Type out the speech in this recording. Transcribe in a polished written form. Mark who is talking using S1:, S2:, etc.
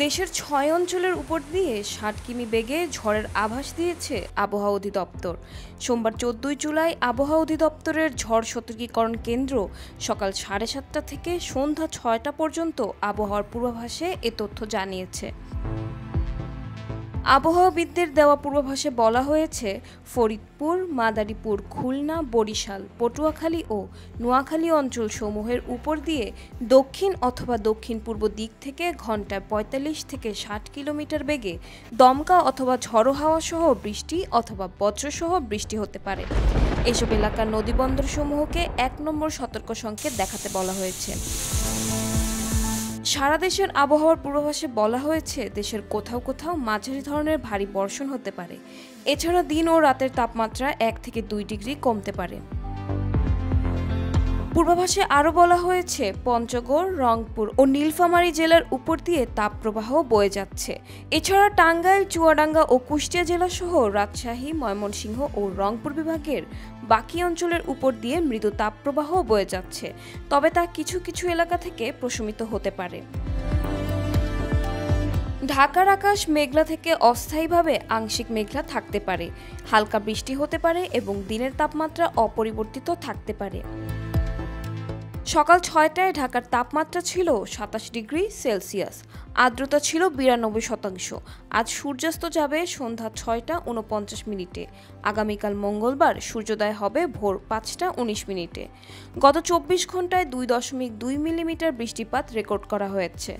S1: দেশের ৬ অঞ্চলের উপর দিয়ে ৬০ কিমি বেগে ঝড়ের আভাস দিয়েছে আবহাওয়া অধিদপ্তর। সোমবার ১৪ জুলাই আবহাওয়া অধিদপ্তরের ঝড় সতর্কীকরণ কেন্দ্র সকাল ৭:৩০ থেকে সন্ধ্যা ৬টা পর্যন্ত আবহাওয়ার পূর্বাভাসে এ তথ্য জানিয়েছে। আবহাওয়াবিদদের দেওয়া পূর্বাভাসে বলা হয়েছে, ফরিদপুর, মাদারীপুর, খুলনা, বরিশাল, পটুয়াখালী ও নোয়াখালী অঞ্চলসমূহের উপর দিয়ে দক্ষিণ অথবা দক্ষিণ পূর্ব দিক থেকে ঘন্টায় ৪৫ থেকে ৬০ কিলোমিটার বেগে দমকা অথবা ঝড়ো হাওয়া সহ বৃষ্টি অথবা বজ্রসহ বৃষ্টি হতে পারে। এসব এলাকার নদীবন্দরসমূহকে ১ নম্বর সতর্ক সংকেত দেখাতে বলা হয়েছে। সারা দেশের আবহাওয়ার পূর্বাভাসে বলা হয়েছে, দেশের কোথাও কোথাও মাঝারি ধরনের ভারী বর্ষণ হতে পারে। এছাড়া দিন ও রাতের তাপমাত্রা ১ থেকে ২ ডিগ্রি কমতে পারে। পূর্বাভাসে আরও বলা হয়েছে, পঞ্চগড়, রংপুর ও নীলফামারী জেলার উপর দিয়ে তাপপ্রবাহ বয়ে যাচ্ছে। এছাড়া টাঙ্গাইল, চুয়াডাঙ্গা ও কুষ্টিয়া জেলাসহ রাজশাহী, ময়মনসিংহ ও রংপুর বিভাগের বাকি অঞ্চলের উপর দিয়ে মৃদু তাপপ্রবাহ বয়ে যাচ্ছে, তবে তা কিছু কিছু এলাকা থেকে প্রশমিত হতে পারে। ঢাকার আকাশ মেঘলা থেকে অস্থায়ীভাবে আংশিক মেঘলা থাকতে পারে, হালকা বৃষ্টি হতে পারে এবং দিনের তাপমাত্রা অপরিবর্তিত থাকতে পারে। সকাল ৬টায় ঢাকার তাপমাত্রা ছিল ২৭ ডিগ্রি সেলসিয়াস, আর্দ্রতা ছিল ৯২%। আজ সূর্যাস্ত যাবে সন্ধ্যা ৬টা ৪৯ মিনিটে। আগামীকাল মঙ্গলবার সূর্যোদয় হবে ভোর ৫টা ১৯ মিনিটে। গত ২৪ ঘন্টায় ২.২ মিলিমিটার বৃষ্টিপাত রেকর্ড করা হয়েছে।